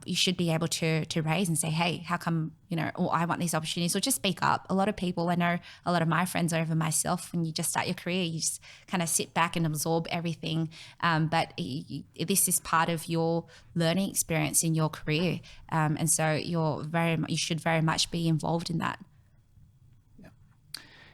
You should be able to raise and say, hey, how come, you know, or I want these opportunities, or just speak up. A lot of people, I know a lot of my friends or even myself, when you just start your career, you just kind of sit back and absorb everything. But this is part of your learning experience in your career. And so you should very much be involved in that.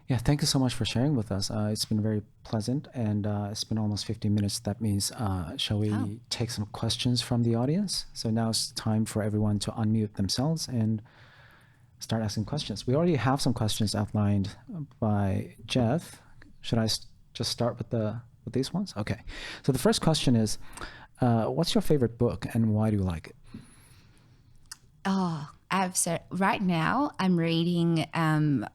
Yeah, thank you so much for sharing with us. It's been very pleasant, and it's been almost 15 minutes. That means, shall we take some questions from the audience? So now it's time for everyone to unmute themselves and start asking questions. We already have some questions outlined by Jeff. Should I just start with these ones? Okay. So the first question is, what's your favorite book and why do you like it? Oh, right now I'm reading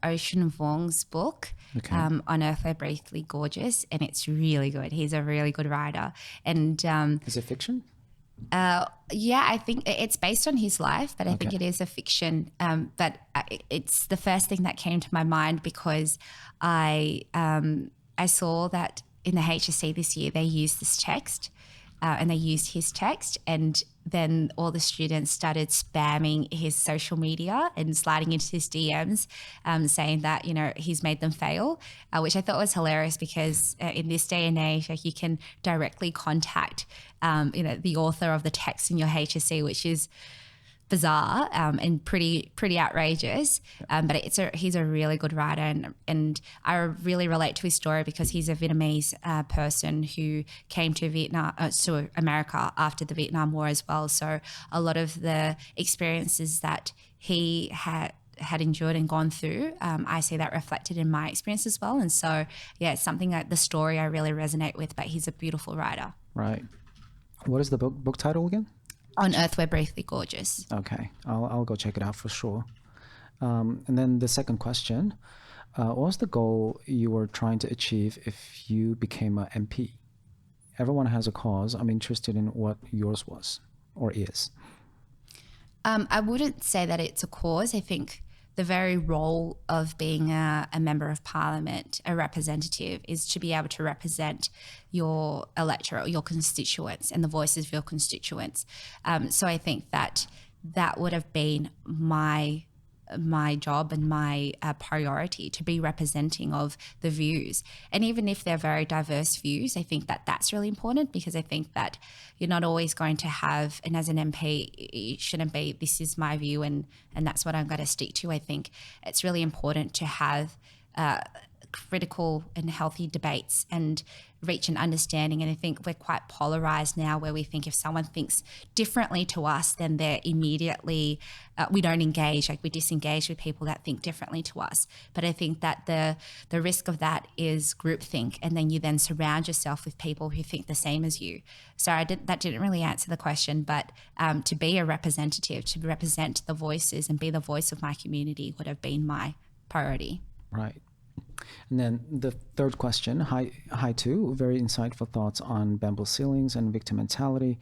Ocean Vuong's book, On Earth We're Briefly Gorgeous, and it's really good. He's a really good writer. And is it fiction? Yeah, I think it's based on his life, but I think it is a fiction. But it's the first thing that came to my mind because I saw that in the HSC this year they used this text. And they used his text, and then all the students started spamming his social media and sliding into his DMs, saying that, you know, he's made them fail, which I thought was hilarious because in this day and age, like, you can directly contact, you know, the author of the text in your HSC, which is bizarre and pretty outrageous, but he's a really good writer, and I really relate to his story because he's a Vietnamese person who came to America after the Vietnam War as well. So a lot of the experiences that he had endured and gone through, I see that reflected in my experience as well. And so, yeah, it's something that the story I really resonate with, but he's a beautiful writer. Right. What is the book title again? On Earth We're Briefly Gorgeous. Okay, I'll go check it out for sure. And then the second question, what was the goal you were trying to achieve if you became a MP? Everyone has a cause. I'm interested in what yours was or is. I wouldn't say that it's a cause. I think the very role of being a member of parliament, a representative, is to be able to represent your electorate, your constituents, and the voices of your constituents. So I think that would have been my job and my priority, to be representing of the views. And even if they're very diverse views, I think that that's really important, because I think that you're not always going to have, and as an MP, it shouldn't be, this is my view and that's what I'm going to stick to. I think it's really important to have critical and healthy debates and reach an understanding. And I think we're quite polarized now, where we think if someone thinks differently to us, then they're immediately, we don't engage, like we disengage with people that think differently to us. But I think that the risk of that is groupthink, and then you then surround yourself with people who think the same as you. So that didn't really answer the question, but to be a representative, to represent the voices and be the voice of my community would have been my priority. Right. And then the third question, hi too, very insightful thoughts on bamboo ceilings and victim mentality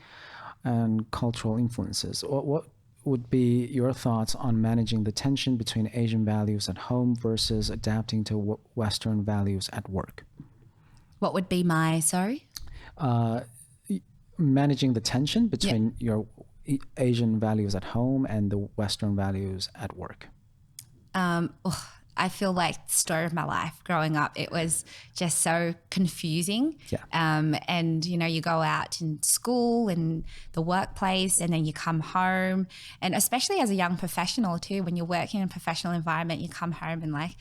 and cultural influences. What would be your thoughts on managing the tension between Asian values at home versus adapting to Western values at work? What would be my, sorry? Managing the tension between your Asian values at home and the Western values at work. I feel like the story of my life growing up, it was just so confusing. Yeah. And, you go out in school and the workplace, and then you come home. And especially as a young professional too, when you're working in a professional environment, you come home and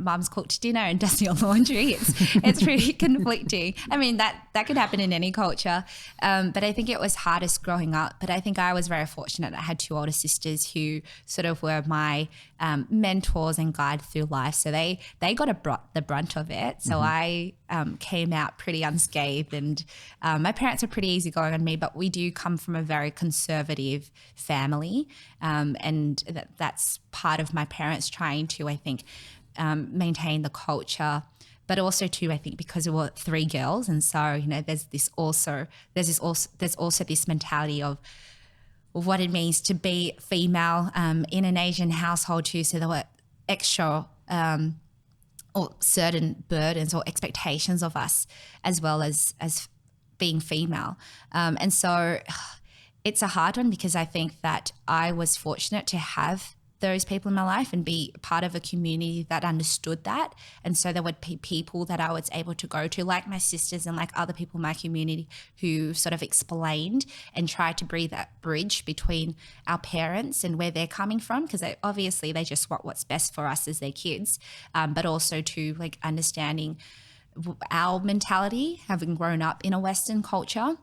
mum's cooked dinner and does your laundry. It's really conflicting. I mean, that could happen in any culture. But I think it was hardest growing up. But I think I was very fortunate. I had two older sisters who sort of were my mentors and guides through life. So they got the brunt of it. So I came out pretty unscathed, and my parents are pretty easygoing on me, but we do come from a very conservative family. And that's part of my parents trying to, I think, maintain the culture, but also too, I think, because we were three girls, and so there's also this mentality of what it means to be female in an Asian household too. So there were extra or certain burdens or expectations of us, as well as being female, and so it's a hard one, because I think that I was fortunate to have those people in my life and be part of a community that understood that. And so there would be people that I was able to go to, like my sisters and like other people in my community, who sort of explained and tried to breathe that bridge between our parents and where they're coming from, because obviously they just want what's best for us as their kids, but also to like understanding our mentality, having grown up in a Western culture.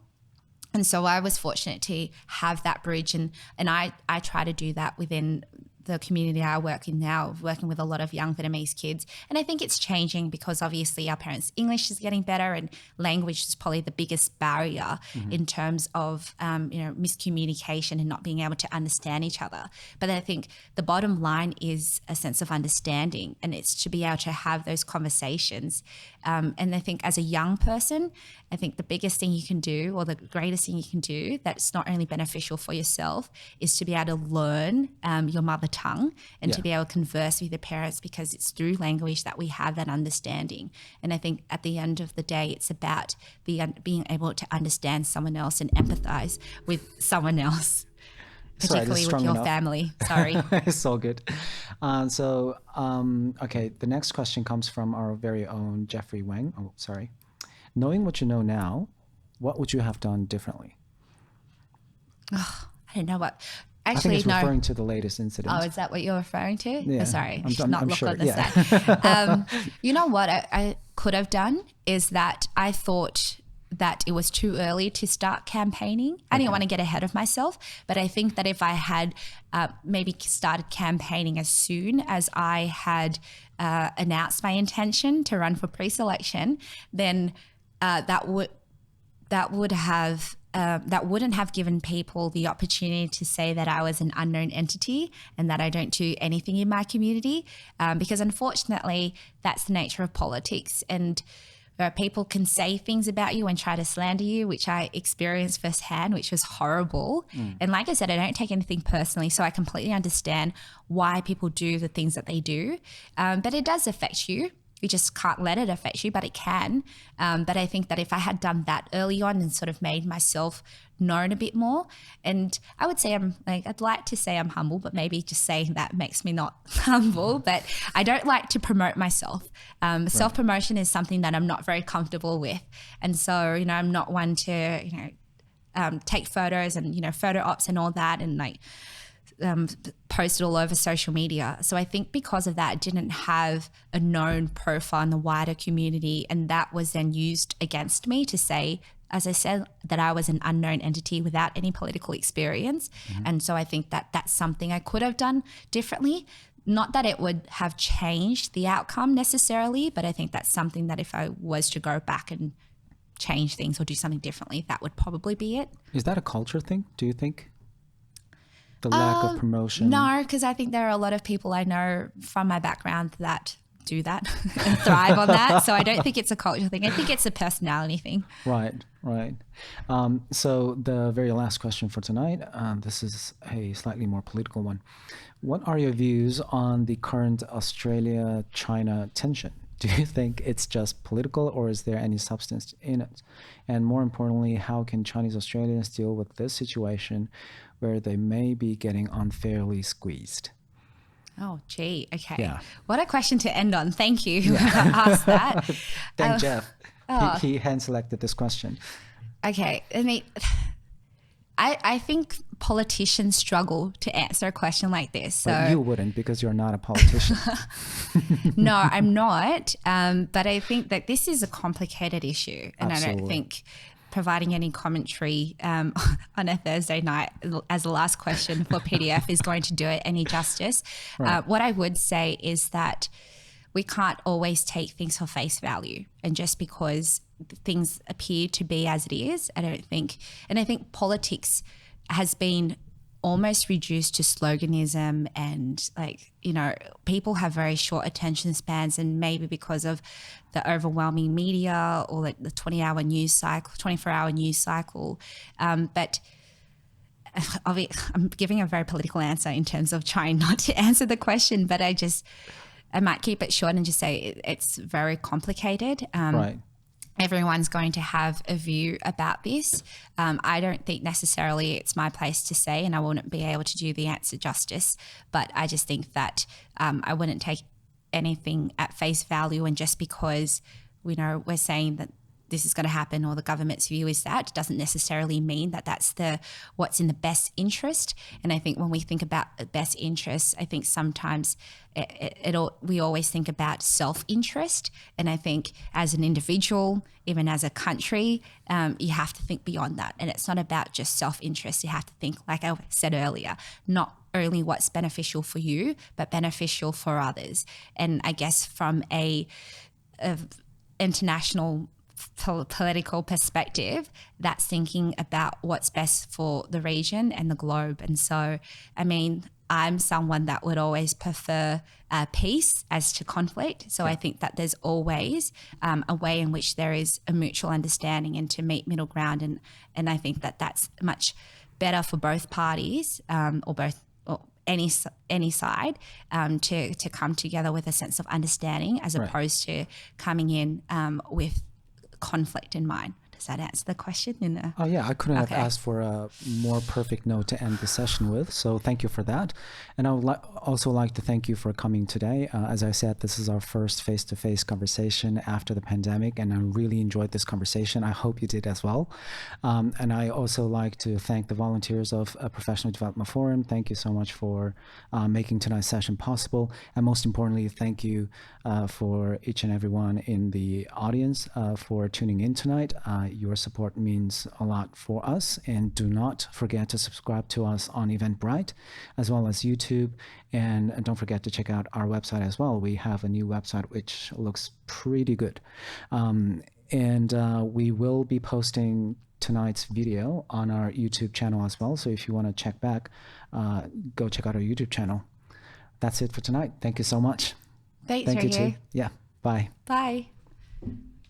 And so I was fortunate to have that bridge, and I try to do that within the community I work in now, working with a lot of young Vietnamese kids. And I think it's changing, because obviously our parents' English is getting better, and language is probably the biggest barrier in terms of, miscommunication and not being able to understand each other. But I think the bottom line is a sense of understanding, and it's to be able to have those conversations. And I think as a young person, I think the biggest thing you can do, or the greatest thing you can do, that's not only beneficial for yourself, is to be able to learn your mother tongue, and to be able to converse with your parents, because it's through language that we have that understanding. And I think at the end of the day, it's about being able to understand someone else and empathize with someone else, particularly with your family. Sorry. It's all good. Okay, the next question comes from our very own Jeffrey Wang. Oh, sorry. Knowing what you know now, what would you have done differently? Oh, I don't know what. Actually, I think it's referring to the latest incident. Oh, is that what you're referring to? Yeah. Oh, sorry, I should not look sure. on the side. You know what I could have done is that I thought that it was too early to start campaigning. I didn't want to get ahead of myself, but I think that if I had maybe started campaigning as soon as I had announced my intention to run for preselection, then that wouldn't have given people the opportunity to say that I was an unknown entity and that I don't do anything in my community, because unfortunately that's the nature of politics. And people can say things about you and try to slander you, which I experienced firsthand, which was horrible. And like I said, I don't take anything personally, so I completely understand why people do the things that they do. But it does affect you. You just can't let it affect you, but it can. But I think that if I had done that early on and sort of made myself known a bit more, and I would say I'd like to say I'm humble, but maybe just saying that makes me not humble, but I don't like to promote myself. Self-promotion is something that I'm not very comfortable with. And so, I'm not one to, take photos and, photo ops and all that and post it all over social media. So I think because of that, I didn't have a known profile in the wider community, and that was then used against me to say, as I said, that I was an unknown entity without any political experience. And so I think that that's something I could have done differently. Not that it would have changed the outcome necessarily, but I think that's something that if I was to go back and change things or do something differently, that would probably be it. Is that a culture thing, do you think? The lack of promotion? No, because I think there are a lot of people I know from my background that do that and thrive on that. So I don't think it's a culture thing. I think it's a personality thing. Right. So the very last question for tonight, this is a slightly more political one. What are your views on the current Australia-China tension? Do you think it's just political, or is there any substance in it? And more importantly, how can Chinese Australians deal with this situation where they may be getting unfairly squeezed? Oh, gee. Okay. Yeah. What a question to end on. Thank you for asking that. Thank Jeff. He hand-selected this question. Okay. I think politicians struggle to answer a question like this. So but you wouldn't, because you're not a politician. No, I'm not. But I think that this is a complicated issue. And Absolutely. I don't think providing any commentary on a Thursday night as the last question for PDF is going to do it any justice. Right. What I would say is that we can't always take things for face value. And just because things appear to be as it is, I think politics has been almost reduced to sloganism, and people have very short attention spans, and maybe because of the overwhelming media or the 24-hour news cycle. But I'm giving a very political answer in terms of trying not to answer the question, but I might keep it short and just say it's very complicated. Right. Everyone's going to have a view about this. I don't think necessarily it's my place to say, and I wouldn't be able to do the answer justice, but I just think that I wouldn't take anything at face value, and just because we're saying that this is going to happen or the government's view is that, doesn't necessarily mean that that's what's in the best interest. And I think when we think about best interest, I think sometimes we always think about self-interest. And I think as an individual, even as a country, you have to think beyond that. And it's not about just self-interest. You have to think, like I said earlier, not only what's beneficial for you, but beneficial for others. And I guess from a international political perspective, that's thinking about what's best for the region and the globe. And so, I'm someone that would always prefer peace as to conflict. So I think that there's always a way in which there is a mutual understanding and to meet middle ground. And I think that that's much better for both parties or any side to come together with a sense of understanding, as opposed to coming in with conflict in mind. Does that answer the question? Oh yeah, I couldn't have asked for a more perfect note to end the session with. So thank you for that. And I would also like to thank you for coming today. As I said, this is our first face-to-face conversation after the pandemic, and I really enjoyed this conversation. I hope you did as well. And I also like to thank the volunteers of Professional Development Forum. Thank you so much for making tonight's session possible. And most importantly, thank you for each and everyone in the audience for tuning in tonight. Your support means a lot for us, and do not forget to subscribe to us on Eventbrite as well as YouTube, and don't forget to check out our website as well. We have a new website which looks pretty good, and we will be posting tonight's video on our YouTube channel as well, so if you want to check back, go check out our YouTube channel. That's it for tonight. Thank you so much. Thanks, Thank you too. Yeah, bye. Bye.